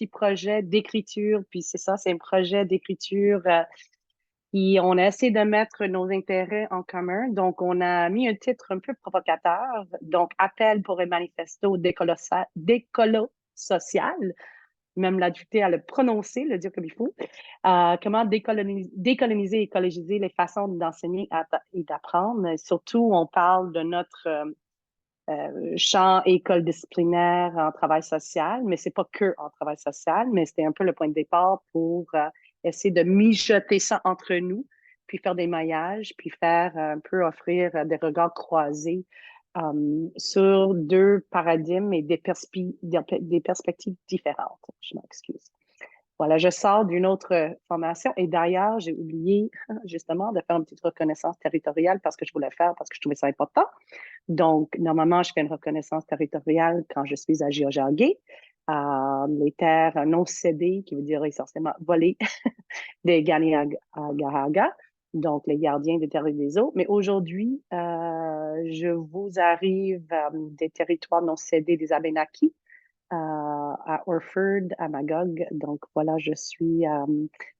petit projet d'écriture, puis c'est ça, c'est un projet d'écriture. Et on a essayé de mettre nos intérêts en commun. Donc, on a mis un titre un peu provocateur. Donc, Appel pour un manifesto d'écolo social. Même l'adjuter à le prononcer, le dire comme il faut. Comment décoloniser et écologiser les façons d'enseigner et d'apprendre. Surtout, on parle de notre champ école disciplinaire en travail social, mais c'est pas que en travail social, mais c'était un peu le point de départ pour essayer de mijoter ça entre nous, puis faire des maillages, puis faire un peu offrir des regards croisés sur deux paradigmes et des perspectives différentes. Je m'excuse. Voilà, je sors d'une autre formation et d'ailleurs, j'ai oublié justement de faire une petite reconnaissance territoriale parce que je voulais faire, parce que je trouvais ça important. Donc, normalement, je fais une reconnaissance territoriale quand je suis à Georgia-Gay, les terres non cédées, qui veut dire essentiellement volées des Ganiagahaga, donc les gardiens des terres et des eaux. Mais aujourd'hui, je vous arrive des territoires non cédés des Abénakis, à Orford, à Magog. Donc voilà, je suis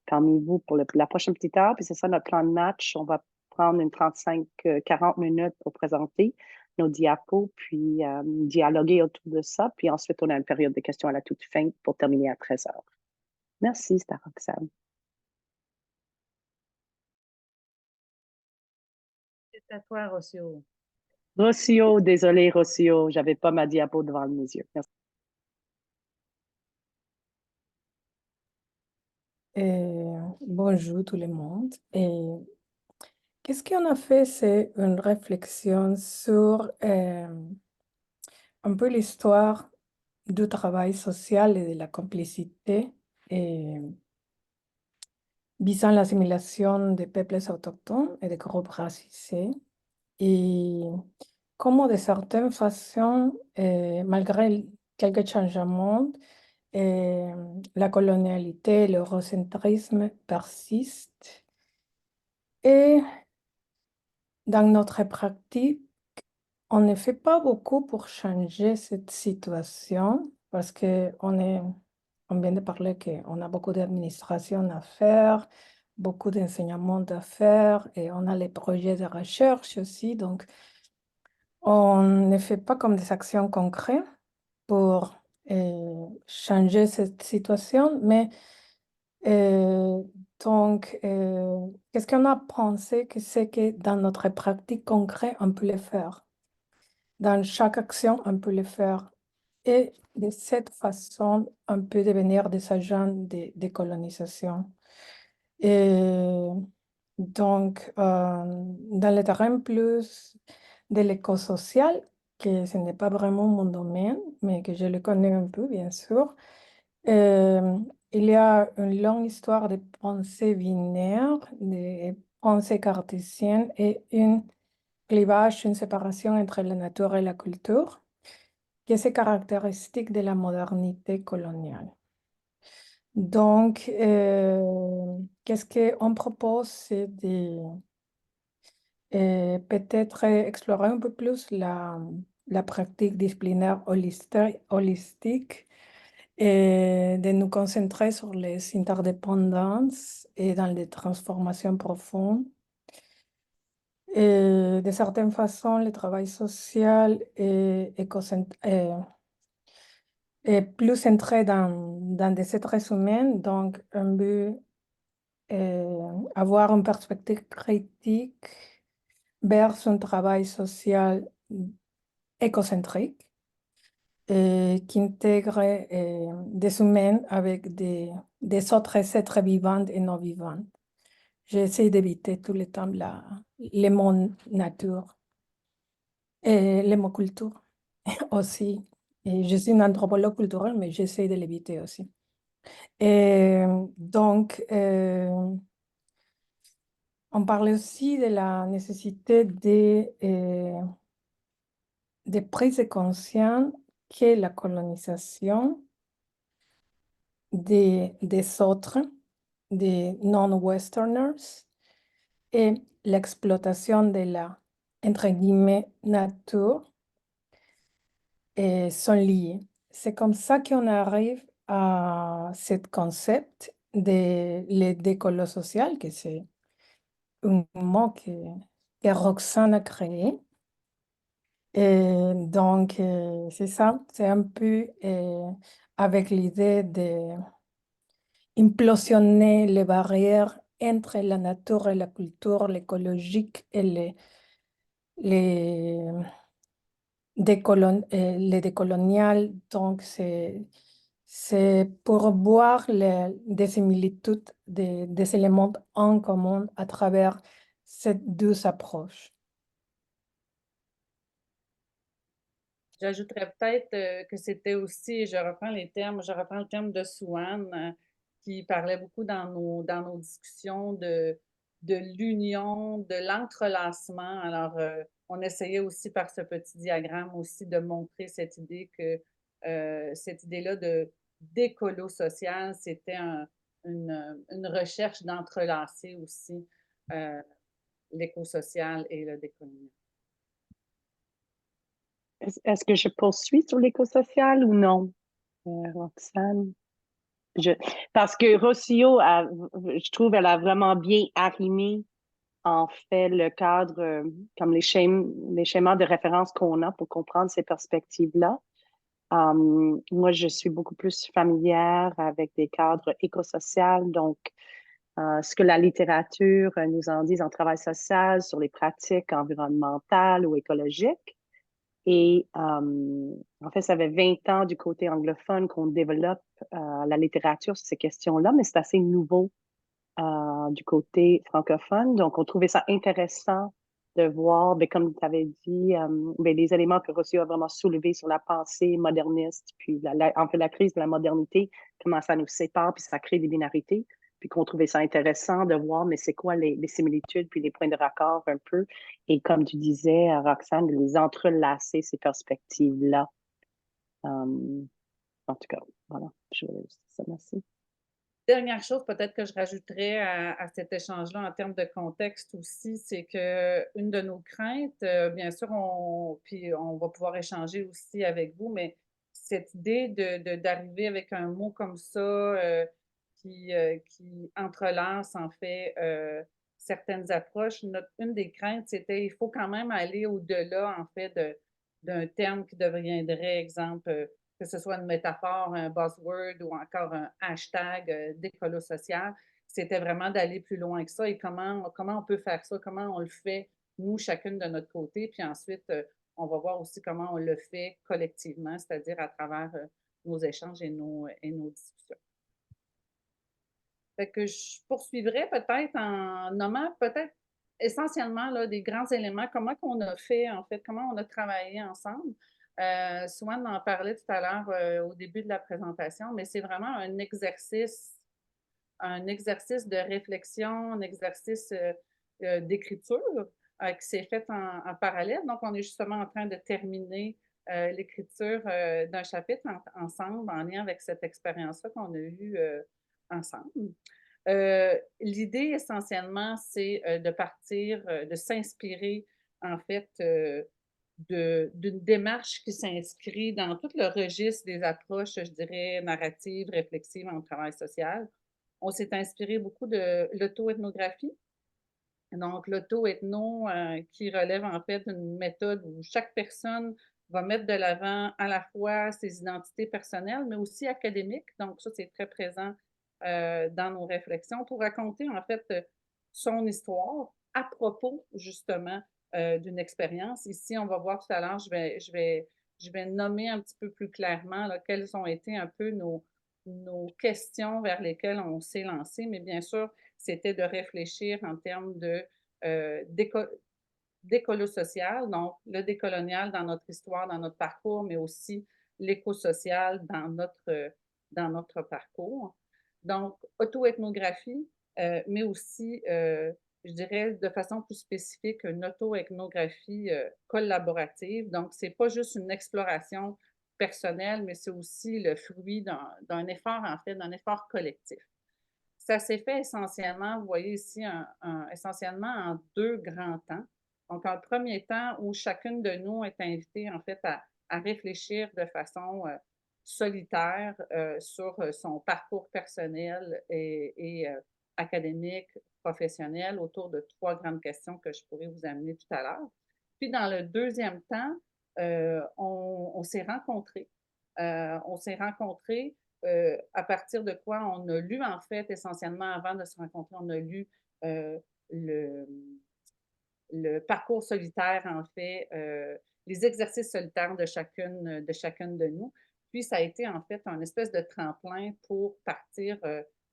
parmi vous pour la prochaine petite heure. Puis c'est ça notre plan de match. On va prendre une 35-40 minutes pour présenter nos diapos, puis dialoguer autour de ça. Puis ensuite, on a une période de questions à la toute fin pour terminer à 13 heures. Merci, c'était Roxane. C'est à toi, Rocio. Rocio, désolé, Rocio, j'avais pas ma diapo devant mes yeux. Merci. Bonjour tout le monde. Qu'est-ce qu'on a fait? C'est une réflexion sur un peu l'histoire du travail social et de la complicité visant l'assimilation des peuples autochtones et des groupes racisés. Et comment, de certaines façons, malgré quelques changements, la colonialité et l'eurocentrisme persistent. Et dans notre pratique, on ne fait pas beaucoup pour changer cette situation parce on vient de parler qu'on a beaucoup d'administration à faire, beaucoup d'enseignement à faire et on a les projets de recherche aussi. Donc, on ne fait pas comme des actions concrètes pour changer cette situation, mais euh, donc, qu'est-ce qu'on a pensé que c'est que dans notre pratique concrète, on peut le faire. Dans chaque action, on peut le faire. Et de cette façon, on peut devenir des agents de décolonisation. Et donc, dans le terrain plus de l'éco-social, que ce n'est pas vraiment mon domaine, mais que je le connais un peu, bien sûr, il y a une longue histoire de pensée binaire, de pensée cartésienne et un clivage, une séparation entre la nature et la culture, qui est caractéristique de la modernité coloniale. Donc, qu'est-ce qu'on propose, c'est de peut-être explorer un peu plus la pratique disciplinaire holistique et de nous concentrer sur les interdépendances et dans les transformations profondes. Et de certaines façons, le travail social est plus centré dans des êtres humains, donc on veut avoir une perspective critique vers un travail social écocentrique qui intègre des humains avec des autres êtres vivants et non vivants. J'essaie d'éviter tout le temps les mots nature et les mots culture aussi. Et je suis une anthropologue culturelle, mais j'essaie de l'éviter aussi. Et donc, on parlait aussi de la nécessité de prise de conscience que la colonisation des autres, des non-Westerners, et l'exploitation de la, entre guillemets, nature sont liés. C'est comme ça qu'on arrive à ce concept de l'écolo social, que c'est un mot que Roxane a créé. Et donc, c'est ça, c'est un peu avec l'idée de implosionner les barrières entre la nature et la culture, l'écologique et les, les décoloniales. Donc, c'est pour voir des similitudes, des éléments en commun à travers ces deux approches. J'ajouterais peut-être que c'était aussi, je reprends le terme de Swan, qui parlait beaucoup dans nos discussions de l'union, de l'entrelacement. Alors, on essayait aussi par ce petit diagramme aussi de montrer cette idée que cette idée-là d'écolo social, c'était une recherche d'entrelacer aussi l'éco-social et le décolonial. Est-ce que je poursuis sur l'éco-social ou non, Roxane? Parce que Rocio, je trouve, elle a vraiment bien arrimé, en fait, le cadre, comme les schémas de référence qu'on a pour comprendre ces perspectives-là. Moi, je suis beaucoup plus familière avec des cadres écosociaux, donc ce que la littérature nous en dit en travail social sur les pratiques environnementales ou écologiques. Et en fait, ça fait 20 ans du côté anglophone qu'on développe la littérature sur ces questions-là, mais c'est assez nouveau du côté francophone. Donc, on trouvait ça intéressant de voir, ben, comme tu avais dit, ben, les éléments que Rousseau a vraiment soulevés sur la pensée moderniste, puis en fait la crise de la modernité, comment ça nous sépare, puis ça crée des binarités, puis qu'on trouvait ça intéressant de voir, mais c'est quoi les similitudes, puis les points de raccord un peu, et comme tu disais, Roxane, de les entrelacer, ces perspectives-là. En tout cas, voilà, je voulais juste dire ça, merci. Dernière chose peut-être que je rajouterais à cet échange-là en termes de contexte aussi, c'est que une de nos craintes, bien sûr, puis on va pouvoir échanger aussi avec vous, mais cette idée d'arriver avec un mot comme ça qui entrelace en fait certaines approches, une des craintes, c'était il faut quand même aller au-delà en fait d'un terme qui deviendrait, exemple, que ce soit une métaphore, un buzzword ou encore un hashtag d'écolo social, c'était vraiment d'aller plus loin que ça et comment on peut faire ça, comment on le fait, nous, chacune de notre côté, puis ensuite, on va voir aussi comment on le fait collectivement, c'est-à-dire à travers nos échanges et nos discussions. Fait que je poursuivrai peut-être en nommant peut-être essentiellement là, des grands éléments, comment qu'on a fait, en fait, comment on a travaillé ensemble. Swan en parlait tout à l'heure au début de la présentation, mais c'est vraiment un exercice de réflexion, un exercice d'écriture qui s'est fait en parallèle. Donc, on est justement en train de terminer l'écriture d'un chapitre ensemble en lien avec cette expérience-là qu'on a eue ensemble. L'idée essentiellement, c'est de partir, de s'inspirer en fait d'une démarche qui s'inscrit dans tout le registre des approches, je dirais, narratives, réflexives en travail social. On s'est inspiré beaucoup de l'auto-ethnographie. Donc, l'auto-ethno qui relève en fait d'une méthode où chaque personne va mettre de l'avant à la fois ses identités personnelles, mais aussi académiques. Donc, ça, c'est très présent dans nos réflexions pour raconter en fait son histoire à propos justement d'une expérience. Ici, on va voir tout à l'heure, je vais nommer un petit peu plus clairement là, quelles ont été un peu nos questions vers lesquelles on s'est lancé, mais bien sûr, c'était de réfléchir en termes d'écolo-social, donc le décolonial dans notre histoire, dans notre parcours, mais aussi l'éco-social dans notre parcours. Donc, auto-ethnographie, mais aussi, je dirais de façon plus spécifique, une auto-ethnographie collaborative. Donc, ce n'est pas juste une exploration personnelle, mais c'est aussi le fruit d'un effort, en fait, d'un effort collectif. Ça s'est fait essentiellement, vous voyez ici, essentiellement en 2 grands temps. Donc, un premier temps où chacune de nous est invitée, en fait, à réfléchir de façon solitaire sur son parcours personnel et académique, professionnel, autour de 3 grandes questions que je pourrais vous amener tout à l'heure. Puis dans le deuxième temps, on s'est rencontrés. On s'est rencontrés à partir de quoi on a lu, en fait, essentiellement, avant de se rencontrer, on a lu le, le parcours solitaire, en fait, les exercices solitaires de chacune de nous. Puis, ça a été, en fait, un espèce de tremplin pour partir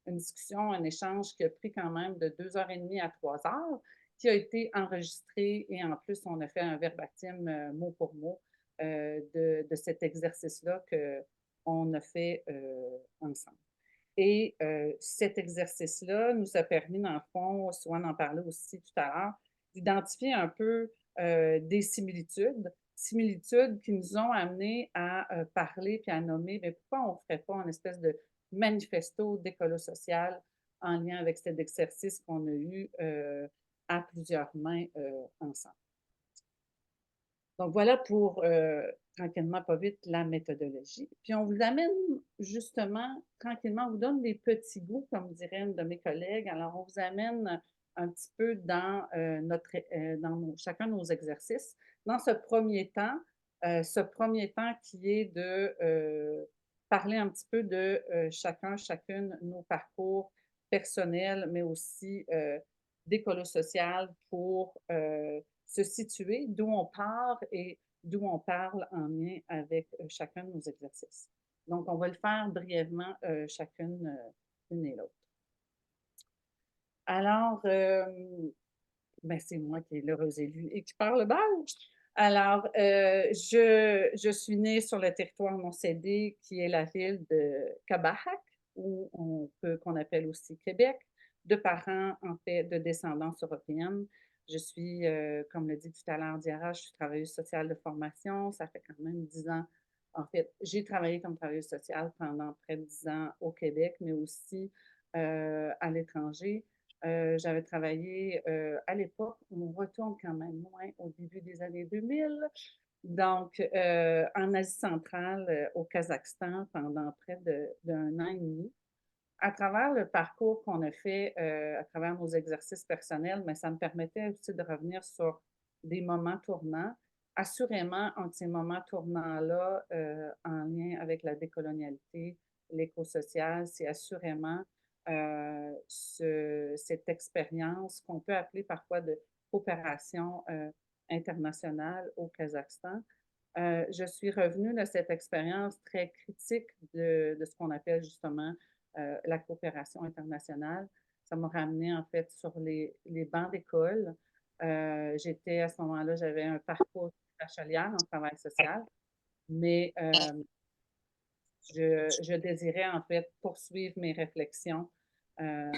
une discussion, un échange qui a pris quand même de 2h30 à 3 heures, qui a été enregistré et en plus, on a fait un verbatim mot pour mot de cet exercice-là qu'on a fait ensemble. Et cet exercice-là nous a permis, dans le fond, Swan en parlait aussi tout à l'heure, d'identifier un peu des similitudes qui nous ont amenés à parler puis à nommer, mais pourquoi on ne ferait pas une espèce de manifesto d'écolo-social en lien avec cet exercice qu'on a eu à plusieurs mains ensemble. Donc, voilà pour, tranquillement, pas vite, la méthodologie. Puis, on vous amène justement, tranquillement, on vous donne des petits bouts, comme dirait une de mes collègues. Alors, on vous amène un petit peu dans, chacun de nos exercices. Dans ce premier temps qui est de parler un petit peu de chacune, nos parcours personnels, mais aussi d'écolo-social pour se situer, d'où on part et d'où on parle en lien avec chacun de nos exercices. Donc, on va le faire brièvement chacune, l'une et l'autre. Alors, ben, c'est moi qui est l'heureuse élue et qui parle bas. Alors, je suis née sur le territoire non cédé, qui est la ville de Kabahac, qu'on appelle aussi Québec, de parents, en fait, de descendance européenne. Je suis, comme le dit tout à l'heure Diarra, je suis travailleuse sociale de formation. Ça fait quand même 10 ans. En fait, j'ai travaillé comme travailleuse sociale pendant près de 10 ans au Québec, mais aussi à l'étranger. J'avais travaillé à l'époque, on retourne quand même loin, au début des années 2000, donc en Asie centrale, au Kazakhstan, pendant près d'un an et demi. À travers le parcours qu'on a fait, à travers nos exercices personnels, mais ça me permettait aussi de revenir sur des moments tournants. Assurément, un de ces moments tournants-là, en lien avec la décolonialité, l'éco-social, c'est assurément cette expérience qu'on peut appeler parfois de coopération internationale au Kazakhstan. Je suis revenue de cette expérience très critique de ce qu'on appelle justement la coopération internationale. Ça m'a ramené en fait sur les bancs d'école. J'étais à ce moment-là, j'avais un parcours bachelière en travail social, mais je désirais en fait poursuivre mes réflexions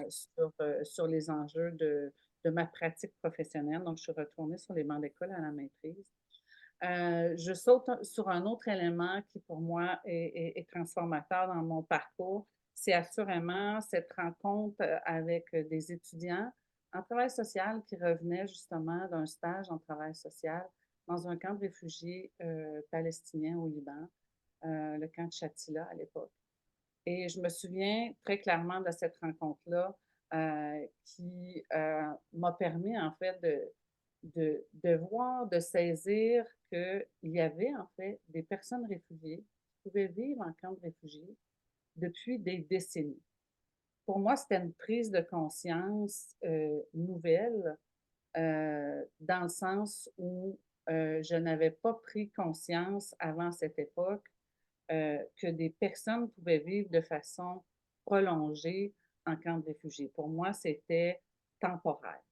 sur les enjeux de ma pratique professionnelle. Donc, je suis retournée sur les bancs d'école à la maîtrise. Je saute sur un autre élément qui, pour moi, est transformateur dans mon parcours. C'est assurément cette rencontre avec des étudiants en travail social qui revenaient justement d'un stage en travail social dans un camp de réfugiés palestiniens au Liban, le camp de Shatila à l'époque. Et je me souviens très clairement de cette rencontre-là qui m'a permis en fait de voir, de saisir qu'il y avait en fait des personnes réfugiées qui pouvaient vivre en camp de réfugiés depuis des décennies. Pour moi, c'était une prise de conscience nouvelle dans le sens où je n'avais pas pris conscience avant cette époque que des personnes pouvaient vivre de façon prolongée en camp de réfugiés. Pour moi, c'était temporaire.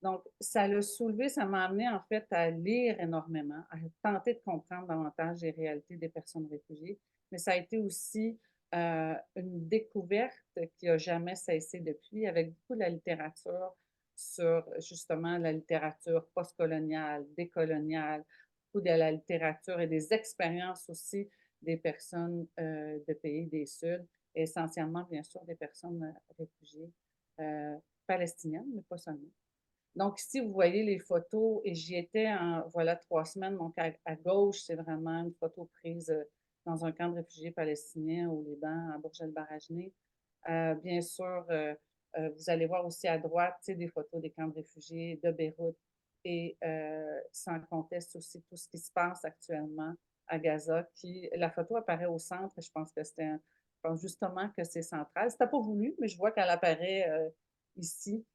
Donc, ça l'a soulevé, ça m'a amené en fait à lire énormément, à tenter de comprendre davantage les réalités des personnes réfugiées, mais ça a été aussi une découverte qui n'a jamais cessé depuis, avec beaucoup de la littérature sur justement la littérature postcoloniale, décoloniale, beaucoup de la littérature et des expériences aussi des personnes de pays des Suds, essentiellement bien sûr des personnes réfugiées palestiniennes, mais pas seulement. Donc, ici, vous voyez les photos et j'y étais en, voilà, 3 semaines. Donc, à gauche, c'est vraiment une photo prise dans un camp de réfugiés palestiniens au Liban, à Bourj el-Barajneh. Bien sûr, vous allez voir aussi à droite des photos des camps de réfugiés de Beyrouth et sans conteste aussi tout ce qui se passe actuellement à Gaza. La photo apparaît au centre et je pense que je pense justement que c'est central. C'était pas voulu, mais je vois qu'elle apparaît ici.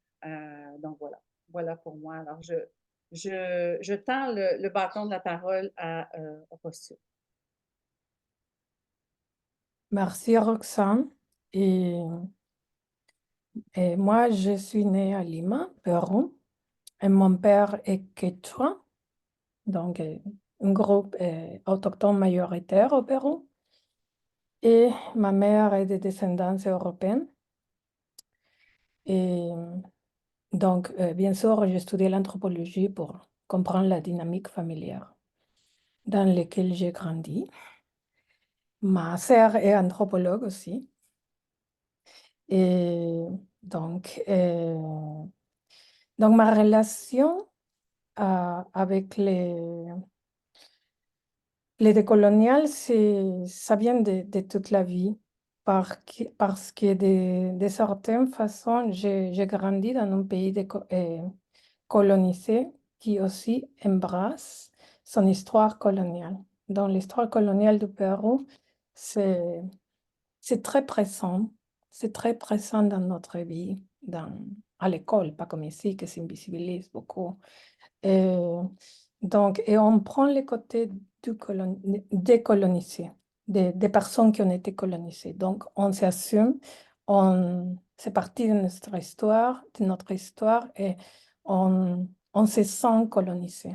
Donc voilà. Voilà pour moi. Alors, je tends le bâton de la parole à Rossio. Merci Roxane. Et, et moi, je suis née à Lima, Pérou. Et mon père est quechua, donc un groupe autochtone majoritaire au Pérou. Et ma mère est de descendance européenne. Et donc, bien sûr, j'ai étudié l'anthropologie pour comprendre la dynamique familière dans laquelle j'ai grandi. Ma sœur est anthropologue aussi. Et donc, ma relation avec les décoloniales, ça vient de toute la vie. Parce que de certaines façons, j'ai grandi dans un pays colonisé qui aussi embrasse son histoire coloniale. Dans l'histoire coloniale du Pérou, c'est c'est très présent. C'est très présent dans notre vie, à l'école, pas comme ici, que s'invisibilise beaucoup. Et, et on prend les côtés décolonisés, des personnes qui ont été colonisées. Donc, on s'assume, c'est partie de notre histoire, et on se sent colonisé.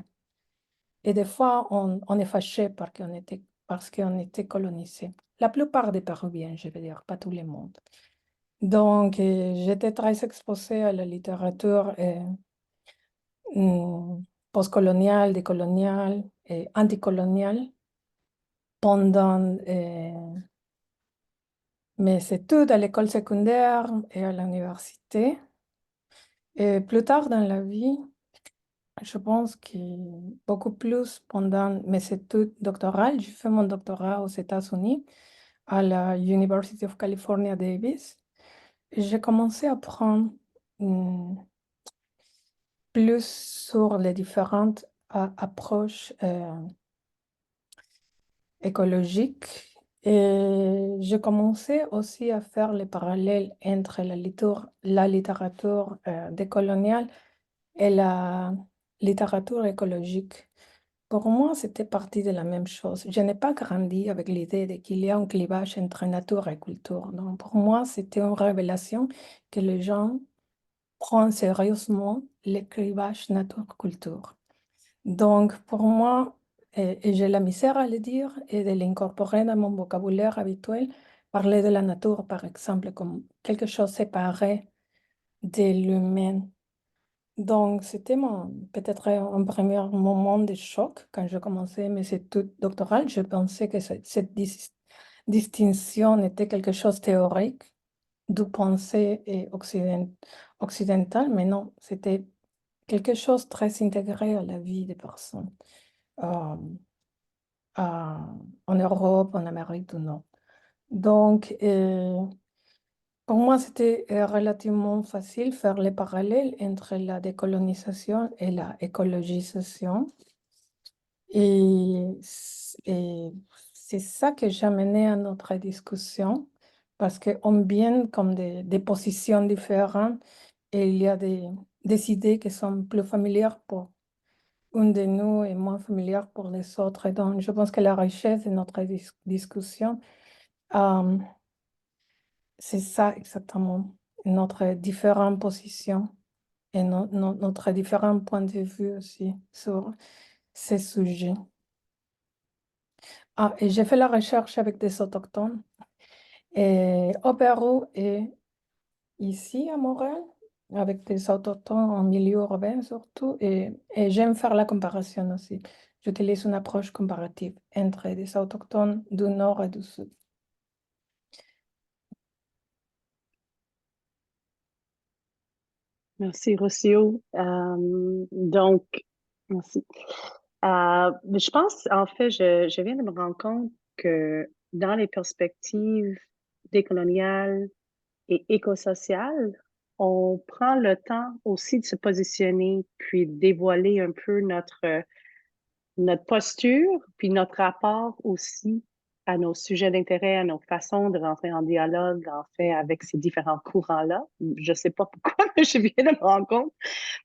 Et des fois, on est fâché parce qu'on était colonisé. La plupart des Péruviens, je veux dire, pas tout le monde. Donc, j'étais très exposée à la littérature postcoloniale, décoloniale et anticoloniale pendant mes études à l'école secondaire et à l'université. Et plus tard dans la vie, je pense que beaucoup plus pendant mes études doctorales, j'ai fait mon doctorat aux États-Unis à la University of California, Davis. J'ai commencé à apprendre plus sur les différentes approches écologiques. Et j'ai commencé aussi à faire les parallèles entre la littérature décoloniale et la littérature écologique. Pour moi, c'était partie de la même chose. Je n'ai pas grandi avec l'idée qu'il y a un clivage entre nature et culture. Donc, pour moi, c'était une révélation que les gens prennent sérieusement le clivage nature-culture. Donc, pour moi, et j'ai la misère à le dire et de l'incorporer dans mon vocabulaire habituel, parler de la nature, par exemple, comme quelque chose séparé de l'humain. Donc, c'était peut-être un premier moment de choc quand je commençais mes études doctorales. Je pensais que cette distinction était quelque chose de théorique, du pensée occidental, mais non, c'était quelque chose de très intégré à la vie des personnes euh, en Europe, en Amérique du Nord. Donc, pour moi, c'était relativement facile faire les parallèles entre la décolonisation et la écologisation. Et c'est ça que j'ai amené à notre discussion, parce qu'on vient comme des positions différentes et il y a des idées qui sont plus familières pour une de nous et moins familières pour les autres. Et donc, je pense que la richesse de notre discussion, euh, c'est ça exactement, notre différentes positions et notre différents points de vue aussi sur ces sujets. Ah, et j'ai fait la recherche avec des autochtones au Pérou et ici à Montréal, avec des autochtones en milieu urbain surtout, et j'aime faire la comparaison aussi. J'utilise une approche comparative entre des autochtones du nord et du sud. Merci, Rocio. Merci. Je pense, en fait, je viens de me rendre compte que dans les perspectives décoloniales et écosociales, on prend le temps aussi de se positionner, puis de dévoiler un peu notre posture, puis notre rapport aussi à nos sujets d'intérêt, à nos façons de rentrer en dialogue, en fait, avec ces différents courants-là. Je sais pas pourquoi, mais je viens de me rendre compte,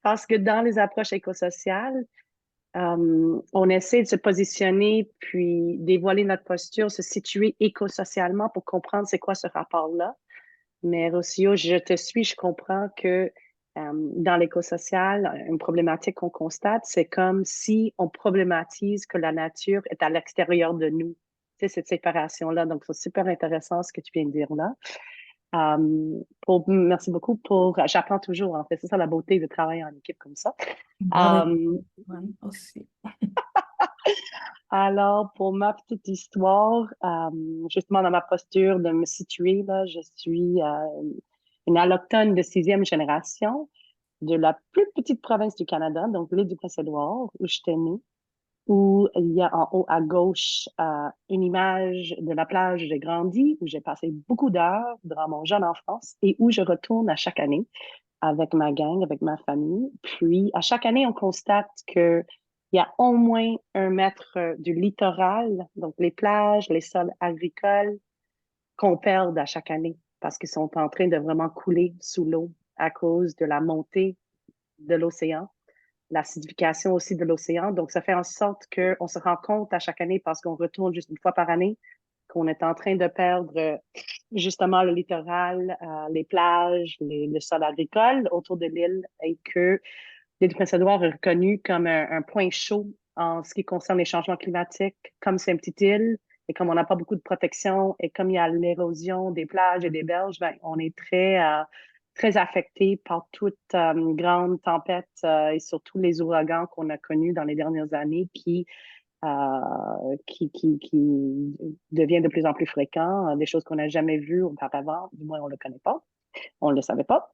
parce que dans les approches écosociales, on essaie de se positionner, puis dévoiler notre posture, se situer écosocialement pour comprendre c'est quoi ce rapport-là. Mais Rocio, je te suis, je comprends que dans l'écosocial, une problématique qu'on constate, c'est comme si on problématise que la nature est à l'extérieur de nous. Tu sais, cette séparation-là. Donc, c'est super intéressant ce que tu viens de dire là. Merci beaucoup pour. J'apprends toujours, en fait. C'est ça la beauté de travailler en équipe comme ça. Moi aussi. Alors, pour ma petite histoire, justement dans ma posture de me situer, là, je suis une allochtone de 6e génération de la plus petite province du Canada, donc l'île du Prince-Édouard, où je suis née, où il y a en haut à gauche une image de la plage où j'ai grandi, où j'ai passé beaucoup d'heures durant mon jeune enfance et où je retourne à chaque année avec ma gang, avec ma famille. Puis, à chaque année, on constate que il y a au moins 1 mètre du littoral, donc les plages, les sols agricoles, qu'on perd à chaque année parce qu'ils sont en train de vraiment couler sous l'eau à cause de la montée de l'océan, l'acidification aussi de l'océan. Donc, ça fait en sorte qu'on se rend compte à chaque année, parce qu'on retourne juste une fois par année, qu'on est en train de perdre justement le littoral, les plages, le sol agricole autour de l'île et que l'île du Prince-Édouard est reconnue comme un point chaud en ce qui concerne les changements climatiques. Comme c'est une petite île et comme on n'a pas beaucoup de protection et comme il y a l'érosion des plages et des berges, ben, on est très affecté par toute grande tempête et surtout les ouragans qu'on a connus dans les dernières années qui devient de plus en plus fréquent, des choses qu'on n'a jamais vues auparavant, du moins on ne le connaît pas, on ne le savait pas.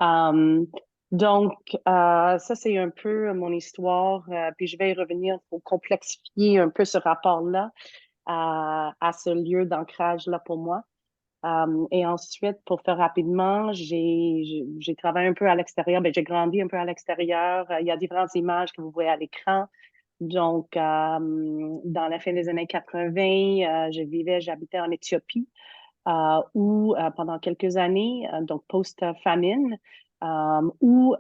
Um, donc, ça, c'est un peu mon histoire. Puis je vais y revenir pour complexifier un peu ce rapport-là à ce lieu d'ancrage-là pour moi. Et ensuite, pour faire rapidement, j'ai travaillé un peu à l'extérieur. Ben, j'ai grandi un peu à l'extérieur. Il y a différentes images que vous voyez à l'écran. Donc, dans la fin des années 80, j'habitais en Éthiopie, où pendant quelques années, donc post-famine, où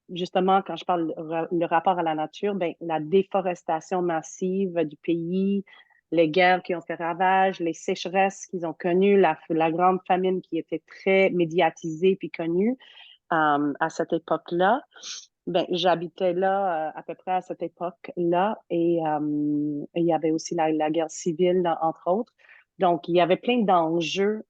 justement, quand je parle le rapport à la nature, ben, la déforestation massive du pays, les guerres qui ont fait ravage, les sécheresses qu'ils ont connues, la grande famine qui était très médiatisée puis connue à cette époque-là. Ben, j'habitais là à peu près à cette époque-là et il y avait aussi la guerre civile, entre autres. Donc, il y avait plein d'enjeux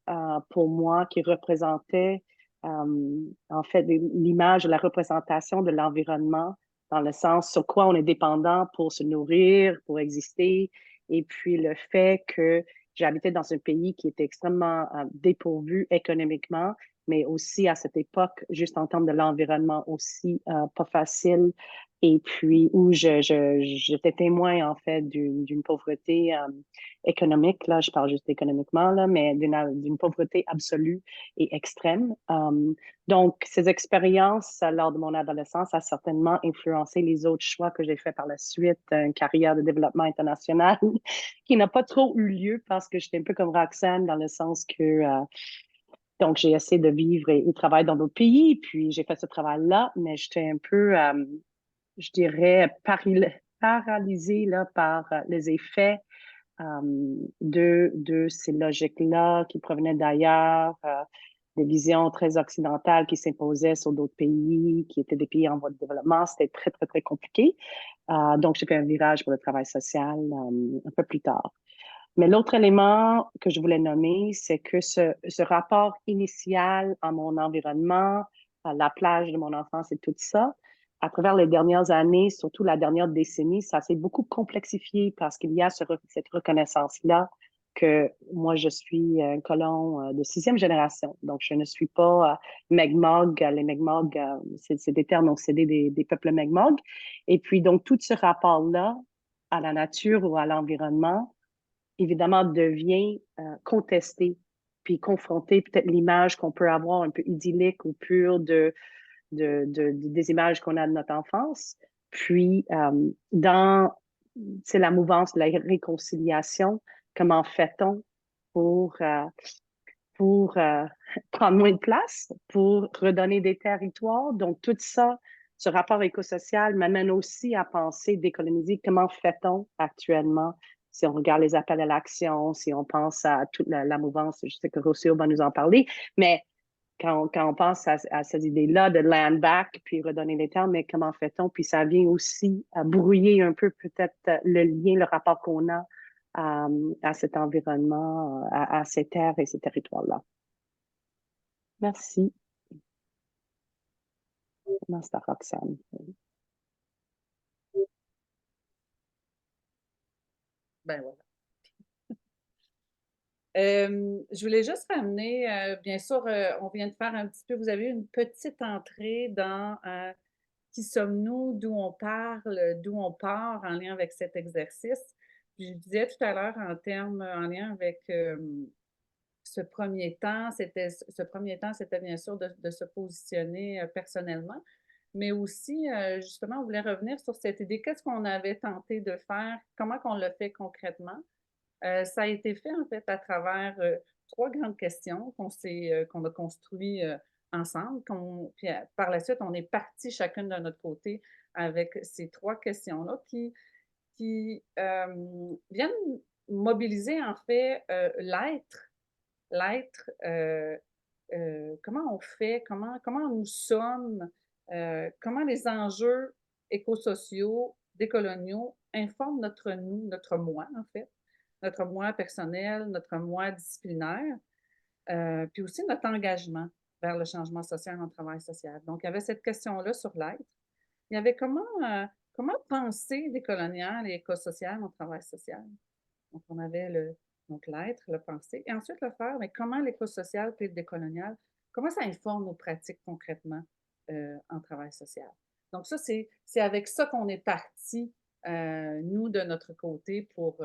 pour moi qui représentaient en fait l'image, la représentation de l'environnement dans le sens sur quoi on est dépendant pour se nourrir, pour exister, et puis le fait que j'habitais dans un pays qui était extrêmement dépourvu économiquement, mais aussi à cette époque, juste en termes de l'environnement aussi, pas facile. Et puis où j'étais témoin en fait d'une pauvreté économique, là, je parle juste économiquement, là, mais d'une pauvreté absolue et extrême. Donc, ces expériences lors de mon adolescence a certainement influencé les autres choix que j'ai fait par la suite, une carrière de développement international qui n'a pas trop eu lieu parce que j'étais un peu comme Roxane dans le sens que donc, j'ai essayé de vivre et travailler dans d'autres pays, puis j'ai fait ce travail-là, mais j'étais un peu, je dirais, paralysée là, par les effets de ces logiques-là qui provenaient d'ailleurs, des visions très occidentales qui s'imposaient sur d'autres pays, qui étaient des pays en voie de développement. C'était très, très, très compliqué. Donc, j'ai fait un virage pour le travail social un peu plus tard. Mais l'autre élément que je voulais nommer, c'est que ce rapport initial à mon environnement, à la plage de mon enfance et tout ça, à travers les dernières années, surtout la dernière décennie, ça s'est beaucoup complexifié parce qu'il y a cette reconnaissance-là que moi, je suis un colon de 6e génération. Donc, je ne suis pas Mi'kmaq. Les Mi'kmaq, c'est des termes, donc c'est des peuples Mi'kmaq. Et puis, donc, tout ce rapport-là à la nature ou à l'environnement, évidemment, devient contesté, puis confronter peut-être l'image qu'on peut avoir un peu idyllique ou pure des images qu'on a de notre enfance. Puis, dans la mouvance de la réconciliation, comment fait-on pour, prendre moins de place, pour redonner des territoires? Donc, tout ça, ce rapport écosocial m'amène aussi à penser décoloniser. Comment fait-on actuellement? Si on regarde les appels à l'action, si on pense à toute la mouvance, je sais que Rossio va nous en parler, mais quand on pense à cette idée-là de land back, puis redonner des terres, mais comment fait-on? Puis ça vient aussi à brouiller un peu peut-être le lien, le rapport qu'on a à cet environnement, à ces terres et ces territoires-là. Merci. Master Roxane. Ben voilà. Je voulais juste ramener, bien sûr, on vient de faire un petit peu, vous avez eu une petite entrée dans qui sommes-nous, d'où on parle, d'où on part en lien avec cet exercice. Puis je disais tout à l'heure en lien avec ce premier temps, c'était bien sûr de se positionner personnellement, mais aussi, justement, on voulait revenir sur cette idée, qu'est-ce qu'on avait tenté de faire, comment qu'on l'a fait concrètement. Ça a été fait, en fait, à travers 3 grandes questions qu'on a construit ensemble. Puis par la suite, on est parti chacune de notre côté avec ces 3 questions-là qui viennent mobiliser, en fait, l'être. L'être, comment on fait, comment nous sommes, comment les enjeux écosociaux, décoloniaux informent notre nous, notre moi, en fait, notre moi personnel, notre moi disciplinaire, puis aussi notre engagement vers le changement social en travail social. Donc, il y avait cette question-là sur l'être. Il y avait comment penser décolonial et écosocial en travail social. Donc, on avait l'être, le penser, et ensuite le faire, mais comment l'écosocial puis le décolonial, comment ça informe nos pratiques concrètement en travail social. Donc, ça, c'est avec ça qu'on est parti, nous, de notre côté, pour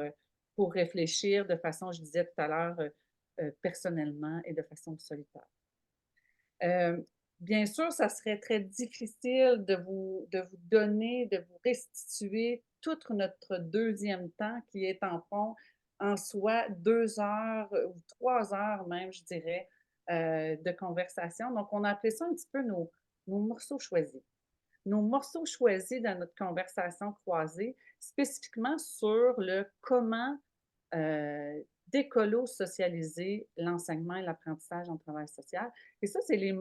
réfléchir de façon, je disais tout à l'heure, personnellement et de façon solitaire. Bien sûr, ça serait très difficile de vous donner, de vous restituer tout notre deuxième temps qui est en soi 2 heures ou 3 heures même, je dirais, de conversation. Donc, on a appelé ça un petit peu nos morceaux choisis. Nos morceaux choisis dans notre conversation croisée, spécifiquement sur le comment décolo-socialiser l'enseignement et l'apprentissage en travail social. Et ça, c'est les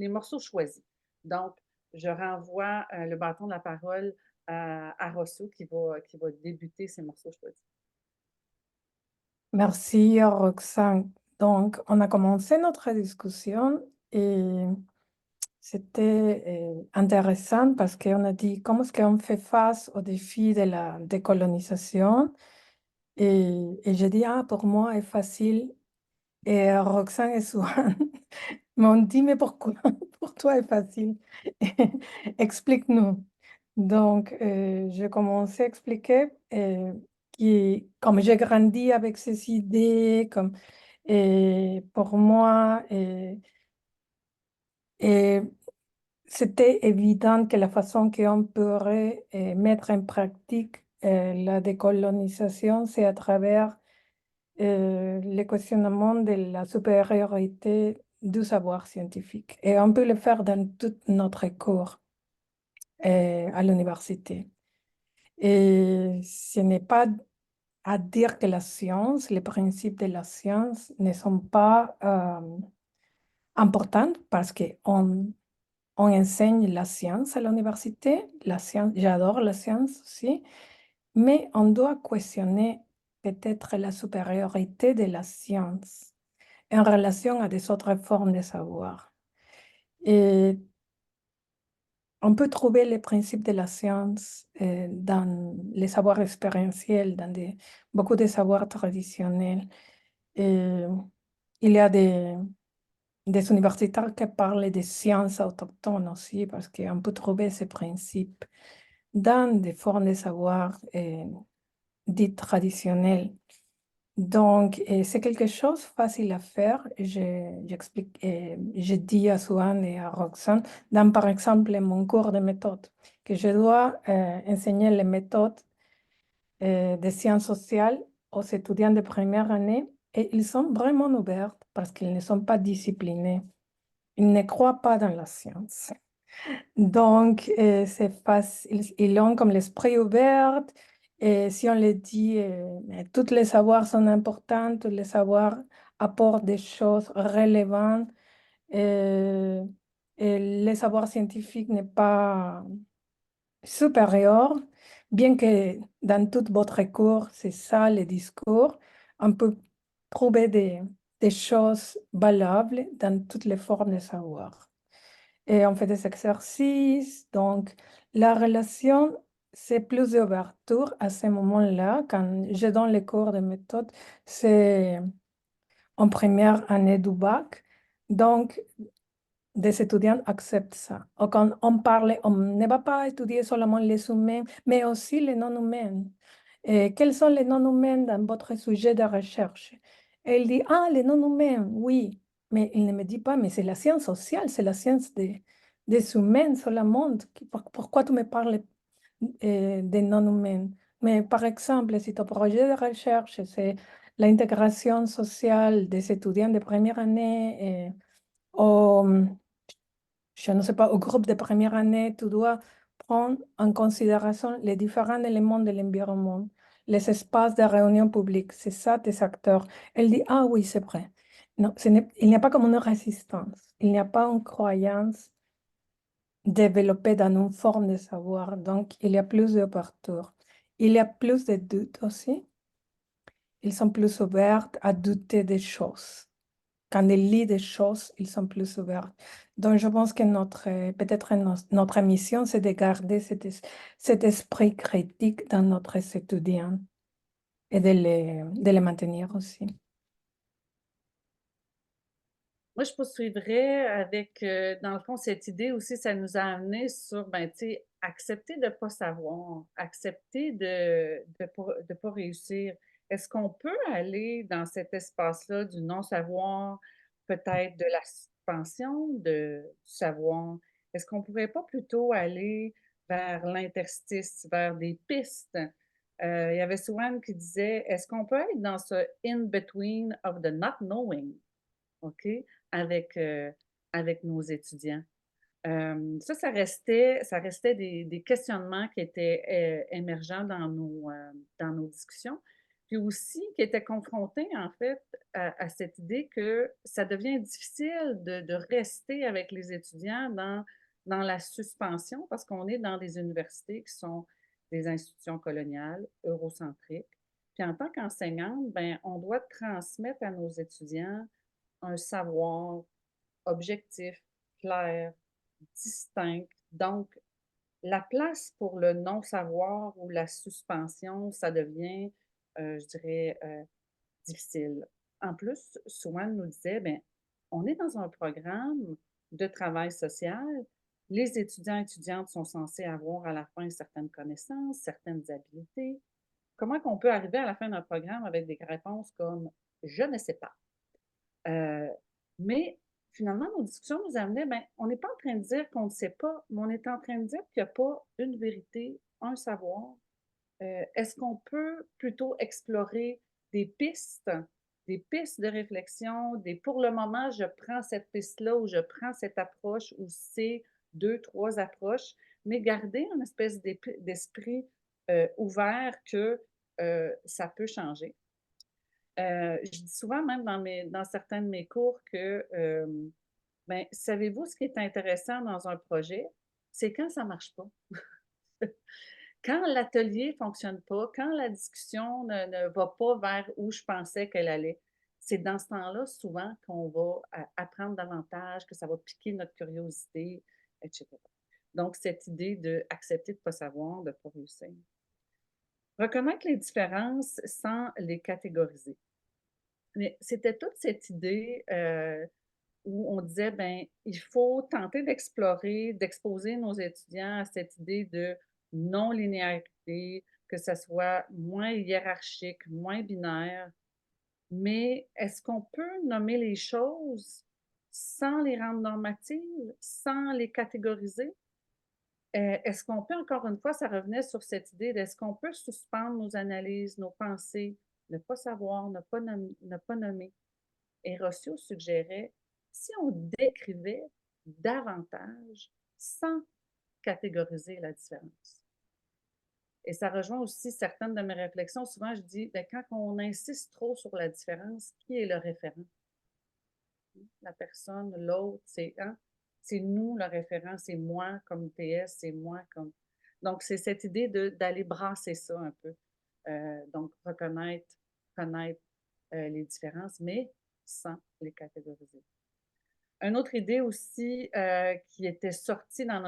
morceaux choisis. Donc, je renvoie le bâton de la parole à Rossio qui va débuter ces morceaux choisis. Merci, Roxane. Donc, on a commencé notre discussion et c'était intéressant parce qu'on a dit comment est-ce qu'on fait face au défi de la décolonisation. Et j'ai dit, ah, pour moi, c'est facile. Et Roxane et Swan m'ont dit, mais pourquoi pour toi, c'est facile? Explique-nous. Donc, j'ai commencé à expliquer comme j'ai grandi avec ces idées, pour moi, et c'était évident que la façon qu'on pourrait mettre en pratique la décolonisation, c'est à travers le questionnement de la supériorité du savoir scientifique. Et on peut le faire dans tout notre cours à l'université. Et ce n'est pas à dire que la science, les principes de la science ne sont pas importants parce qu'on enseigne la science à l'université. La science, j'adore la science aussi, mais on doit questionner peut-être la supériorité de la science en relation à des autres formes de savoir. Et on peut trouver les principes de la science dans les savoirs expérientiels, dans beaucoup de savoirs traditionnels. Et il y a des universitaires qui parlent des sciences autochtones aussi, parce qu'on peut trouver ces principes dans des formes de savoir dites traditionnelles. Donc, c'est quelque chose facile à faire. J'explique, je dis à Swan et à Roxane, dans par exemple mon cours de méthode, que je dois enseigner les méthodes de sciences sociales aux étudiants de première année et ils sont vraiment ouverts parce qu'ils ne sont pas disciplinés. Ils ne croient pas dans la science. Donc, c'est facile. Ils ont comme l'esprit ouvert. Et si on les dit, mais tous les savoirs sont importants, tous les savoirs apportent des choses relevantes. euh, et les savoirs scientifiques n'est pas supérieur, bien que dans tout votre cours, c'est ça le discours, on peut trouver des choses valables dans toutes les formes de savoir. Et on fait des exercices. Donc, la relation, c'est plus d'ouverture à ce moment-là. Quand je donne les cours de méthode, c'est en première année du bac. Donc, des étudiants acceptent ça. Ou quand on parle, on ne va pas étudier seulement les humains, mais aussi les non-humains. Et quels sont les non-humains dans votre sujet de recherche? Et il dit, ah, les non-humains, oui. Mais il ne me dit pas, mais c'est la science sociale, c'est la science des humains sur le monde. Pourquoi tu me parles des non-humains? Mais par exemple, si ton projet de recherche, c'est l'intégration sociale des étudiants de première année, au, je ne sais pas, au groupe de première année, tu dois prendre en considération les différents éléments de l'environnement, les espaces de réunion publique, c'est ça tes acteurs. Elle dit, ah oui, c'est vrai. Non, il n'y a pas comme une résistance, il n'y a pas une croyance développée dans une forme de savoir, donc il y a plus d'ouverture. Il y a plus de doutes aussi, ils sont plus ouverts à douter des choses. Quand ils lisent des choses, ils sont plus ouverts. Donc, je pense que peut-être notre mission, c'est de garder cet esprit critique dans notre étudiants et de les maintenir aussi. Moi, je poursuivrais avec, dans le fond, cette idée aussi, ça nous a amené sur, ben, tu sais, accepter de ne pas savoir, accepter de pas réussir. Est-ce qu'on peut aller dans cet espace-là du non-savoir, peut-être de la suspension du savoir? Est-ce qu'on ne pourrait pas plutôt aller vers l'interstice, vers des pistes? Il y avait Swan qui disait, est-ce qu'on peut être dans ce in-between of the not knowing? OK, avec, avec nos étudiants. Ça restait des questionnements qui étaient, émergents dans nos discussions, puis aussi qui étaient confrontés, en fait, à cette idée que ça devient difficile de rester avec les étudiants dans la suspension parce qu'on est dans des universités qui sont des institutions coloniales, eurocentriques. Puis en tant qu'enseignante, ben, on doit transmettre à nos étudiants un savoir objectif, clair, distinct. Donc, la place pour le non-savoir ou la suspension, ça devient, je dirais, difficile. En plus, Swan nous disait, bien, on est dans un programme de travail social. Les étudiants et étudiantes sont censés avoir à la fin certaines connaissances, certaines habiletés. Comment qu'on peut arriver à la fin d'un programme avec des réponses comme je ne sais pas? Euh, mais finalement, nos discussions nous amenaient, ben, on n'est pas en train de dire qu'on ne sait pas, mais on est en train de dire qu'il n'y a pas une vérité, un savoir. Est-ce qu'on peut plutôt explorer des pistes, des pistes de réflexion, pour le moment, je prends cette piste-là ou je prends cette approche ou c'est deux, trois approches, mais garder une espèce d'esprit ouvert que ça peut changer. Je dis souvent, même dans certains de mes cours, que, ben, savez-vous ce qui est intéressant dans un projet? C'est quand ça ne marche pas. Quand l'atelier ne fonctionne pas, quand la discussion ne va pas vers où je pensais qu'elle allait, c'est dans ce temps-là, souvent, qu'on va apprendre davantage, que ça va piquer notre curiosité, etc. Donc, cette idée d'accepter de ne pas savoir, de ne pas réussir. Reconnaître les différences sans les catégoriser. Mais c'était toute cette idée où on disait, ben, il faut tenter d'explorer, d'exposer nos étudiants à cette idée de non-linéarité, que ça soit moins hiérarchique, moins binaire. mais est-ce qu'on peut nommer les choses sans les rendre normatives, sans les catégoriser? Est-ce qu'on peut, encore une fois, ça revenait sur cette idée d'est-ce qu'on peut suspendre nos analyses, nos pensées, ne pas savoir, ne pas nommer? Et Rossio suggérait, si on décrivait davantage sans catégoriser la différence. Et ça rejoint aussi certaines de mes réflexions. Souvent, je dis, ben, quand on insiste trop sur la différence, qui est le référent? La personne, l'autre, c'est hein? C'est nous le référent, c'est moi comme TS, c'est moi comme... Donc, c'est cette idée d'aller brasser ça un peu. Donc, reconnaître, connaître les différences, mais sans les catégoriser. Une autre idée aussi qui était sortie dans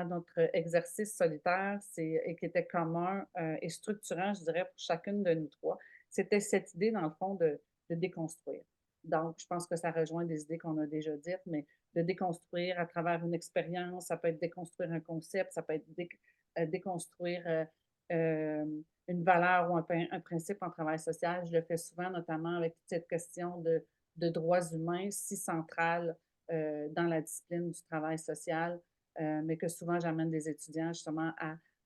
notre exercice solitaire et qui était commun et structurant, je dirais, pour chacune de nous trois, c'était cette idée, dans le fond, de déconstruire. Donc, je pense que ça rejoint des idées qu'on a déjà dites, mais de déconstruire à travers une expérience, ça peut être déconstruire un concept, ça peut être déconstruire une valeur ou un principe en travail social. Je le fais souvent, notamment avec cette question de droits humains si centrale dans la discipline du travail social, mais que souvent j'amène des étudiants justement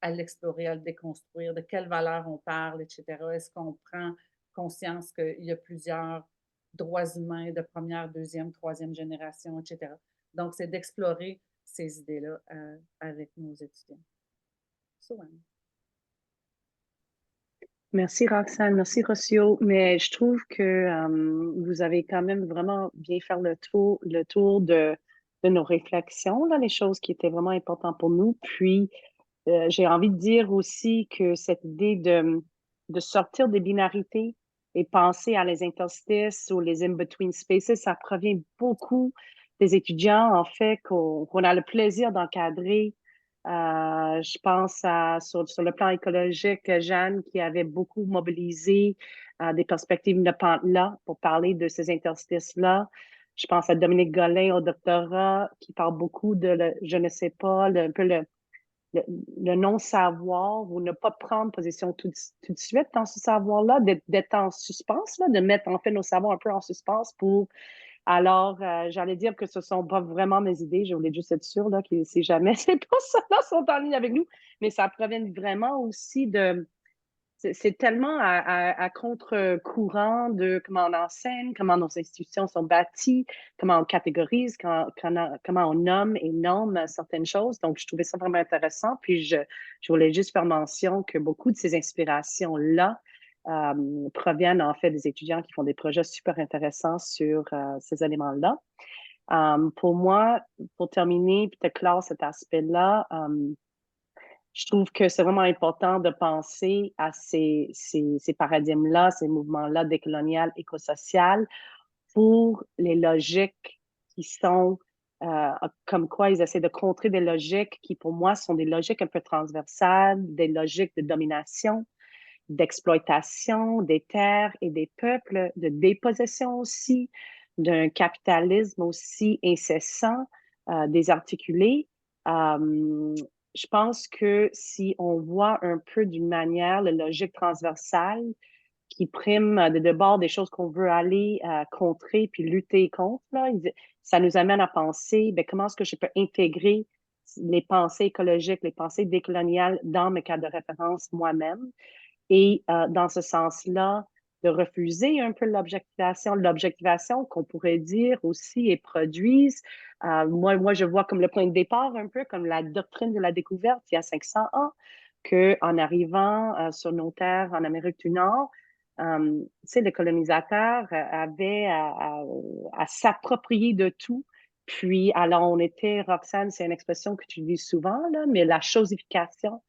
à l'explorer, à le déconstruire, de quelles valeurs on parle, etc. Est-ce qu'on prend conscience qu'il y a plusieurs droits humains de première, deuxième, troisième génération, etc. Donc, c'est d'explorer ces idées-là avec nos étudiants. So, Merci Roxane, merci Rossio, mais je trouve que vous avez quand même vraiment bien fait le tour de nos réflexions, là, les choses qui étaient vraiment importantes pour nous. Puis, j'ai envie de dire aussi que cette idée de sortir des binarités et penser à les interstices ou les in-between spaces, ça provient beaucoup des étudiants, en fait, qu'on a le plaisir d'encadrer. Je pense sur le plan écologique, Jeanne, qui avait beaucoup mobilisé des perspectives là pour parler de ces interstices-là. Je pense à Dominique Golin au doctorat, qui parle beaucoup je ne sais pas, un peu le non-savoir ou ne pas prendre position tout de suite dans ce savoir-là, d'être en suspens, là, de mettre en fait nos savoirs un peu en suspens pour... Alors, j'allais dire que ce ne sont pas vraiment mes idées, je voulais juste être sûre là, que si jamais ces personnes-là sont en ligne avec nous, mais ça provient vraiment aussi de... C'est tellement à contre-courant de comment on enseigne, comment nos institutions sont bâties, comment on catégorise, comment on nomme et nomme certaines choses. Donc, je trouvais ça vraiment intéressant. Puis, je voulais juste faire mention que beaucoup de ces inspirations-là proviennent en fait des étudiants qui font des projets super intéressants sur ces éléments-là. Pour moi, pour terminer, puis de clore cet aspect-là, je trouve que c'est vraiment important de penser à ces paradigmes-là, ces mouvements-là décolonial, éco-social, pour les logiques qui sont comme quoi ils essaient de contrer des logiques qui, pour moi, sont des logiques un peu transversales, des logiques de domination, d'exploitation des terres et des peuples, de dépossession aussi, d'un capitalisme aussi incessant, désarticulé. Je pense que si on voit un peu d'une manière la logique transversale qui prime de bord des choses qu'on veut aller contrer puis lutter contre, là, ça nous amène à penser, bien, comment est-ce que je peux intégrer les pensées écologiques, les pensées décoloniales dans mes cadres de référence moi-même. Et dans ce sens-là, de refuser un peu l'objectivation qu'on pourrait dire aussi est produise. Moi, je vois comme le point de départ un peu comme la doctrine de la découverte il y a 500 ans, qu'en arrivant sur nos terres en Amérique du Nord, tu sais, le colonisateur avait à s'approprier de tout. Puis, alors, on était, Roxane, c'est une expression que tu dis souvent, là, mais la chosification,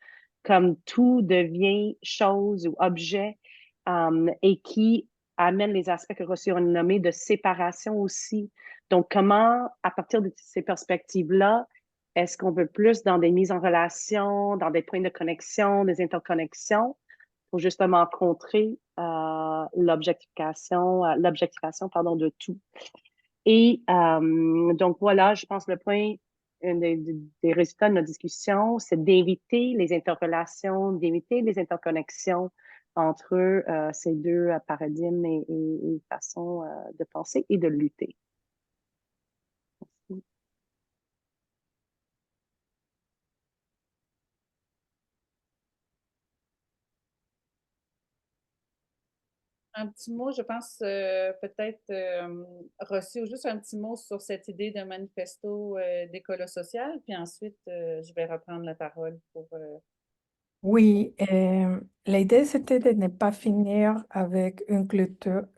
comme tout devient chose ou objet, et qui amène les aspects que Rossio a nommés de séparation aussi. Donc, comment, à partir de ces perspectives-là, est-ce qu'on veut plus dans des mises en relation, dans des points de connexion, des interconnexions, pour justement contrer l'objectivation de tout. Et donc voilà, je pense le point des résultats de notre discussion, c'est d'éviter les interrelations, d'éviter les interconnexions entre ces deux paradigmes et façons de penser et de lutter. Un petit mot, je pense, peut-être reçu, ou juste un petit mot sur cette idée de manifesto d'écolo social, puis ensuite, je vais reprendre la parole pour... Oui, l'idée c'était de ne pas finir avec une clôture,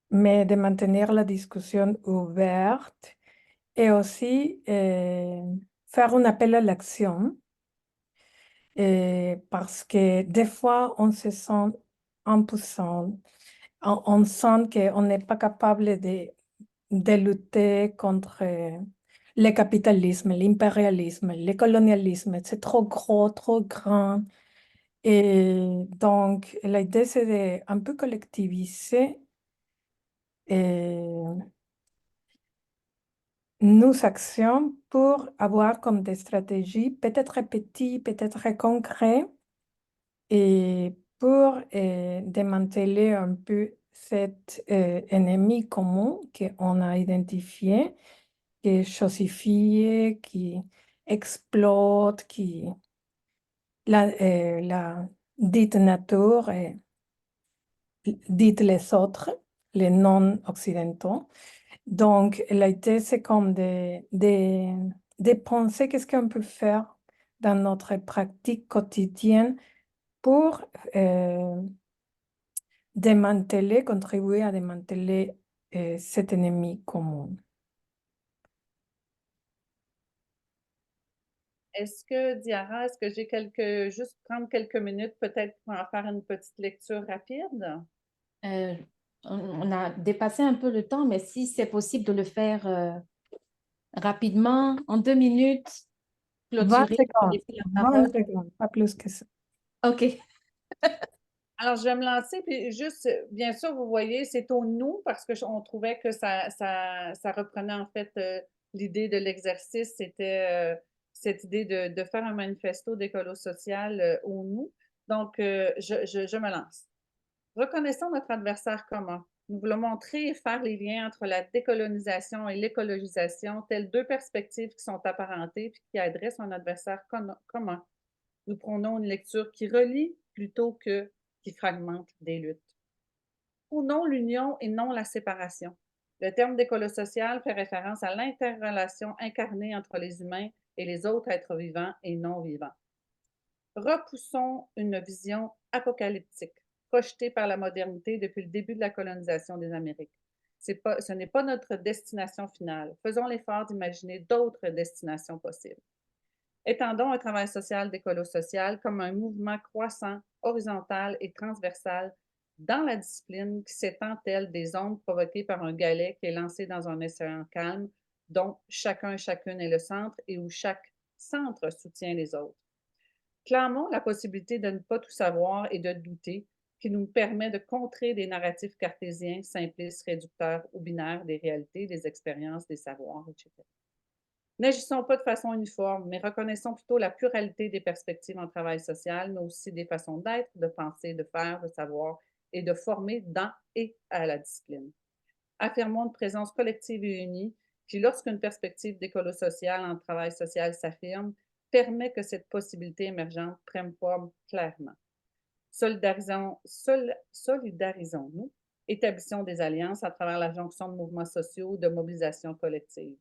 mais de maintenir la discussion ouverte et aussi faire un appel à l'action. Parce que des fois, on se sent impuissant, on sent qu'on n'est pas capable de lutter contre le capitalisme, l'impérialisme, le colonialisme. C'est trop gros, trop grand. Et donc, l'idée, c'est de un peu collectiviser nos actions pour avoir comme des stratégies, peut-être petites, peut-être concrètes, et pour démanteler un peu cet ennemi commun qu'on a identifié, qui est chosifié, qui exploite, la dite nature et dite les autres, les non-occidentaux. Donc, l'idée, c'est comme de penser qu'est-ce qu'on peut faire dans notre pratique quotidienne pour démanteler, contribuer à démanteler cet ennemi commun. Est-ce que, Diara, est-ce que j'ai juste prendre quelques minutes peut-être pour en faire une petite lecture rapide? Euh, on a dépassé un peu le temps, mais si c'est possible de le faire rapidement, en 2 minutes, 20 clôturer, secondes, laisser la 20 parole. secondes, pas plus que ça. OK. Alors, je vais me lancer, puis juste, bien sûr, vous voyez, c'est au nous parce que on trouvait que ça reprenait en fait l'idée de l'exercice, c'était cette idée de faire un manifesto d'écolo social au nous. Donc, je me lance. Reconnaissons notre adversaire commun. Nous voulons montrer et faire les liens entre la décolonisation et l'écologisation, telles deux perspectives qui sont apparentées puis qui adressent un adversaire commun. Nous prônons une lecture qui relie plutôt que qui fragmente des luttes. Prônons l'union et non la séparation. Le terme d'écolo social fait référence à l'interrelation incarnée entre les humains et les autres êtres vivants et non vivants. Repoussons une vision apocalyptique, projetée par la modernité depuis le début de la colonisation des Amériques. Ce n'est pas notre destination finale. Faisons l'effort d'imaginer d'autres destinations possibles. Étendons un travail social d'écolo social comme un mouvement croissant, horizontal et transversal dans la discipline qui s'étend telle des ondes provoquées par un galet qui est lancé dans un océan calme, dont chacun et chacune est le centre et où chaque centre soutient les autres. Clamons la possibilité de ne pas tout savoir et de douter, qui nous permet de contrer des narratifs cartésiens, simplistes, réducteurs ou binaires des réalités, des expériences, des savoirs, etc. N'agissons pas de façon uniforme, mais reconnaissons plutôt la pluralité des perspectives en travail social, mais aussi des façons d'être, de penser, de faire, de savoir et de former dans et à la discipline. Affirmons une présence collective et unie qui, lorsqu'une perspective d'écolo social en travail social s'affirme, permet que cette possibilité émergente prenne forme clairement. Solidarisons-nous, établissons des alliances à travers la jonction de mouvements sociaux, de mobilisation collective.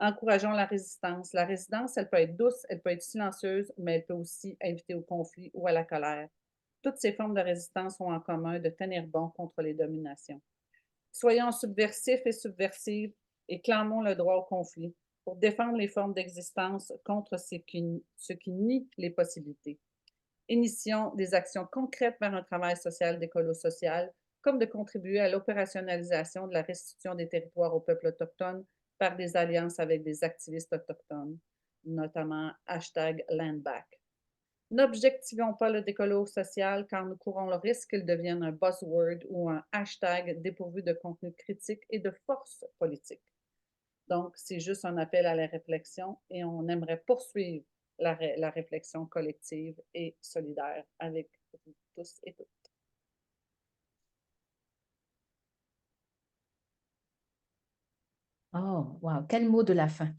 Encourageons la résistance. La résistance, elle peut être douce, elle peut être silencieuse, mais elle peut aussi inviter au conflit ou à la colère. Toutes ces formes de résistance ont en commun de tenir bon contre les dominations. Soyons subversifs et subversives et clamons le droit au conflit pour défendre les formes d'existence contre ce qui nie les possibilités. Initions des actions concrètes vers un travail social d'écolo social, comme de contribuer à l'opérationnalisation de la restitution des territoires aux peuples autochtones par des alliances avec des activistes autochtones, notamment #Landback. N'objectivons pas le décolo social car nous courons le risque qu'il devienne un buzzword ou un hashtag dépourvu de contenu critique et de force politique. Donc, c'est juste un appel à la réflexion et on aimerait poursuivre la réflexion collective et solidaire avec vous tous et toutes. Oh, wow, quel mot de la fin.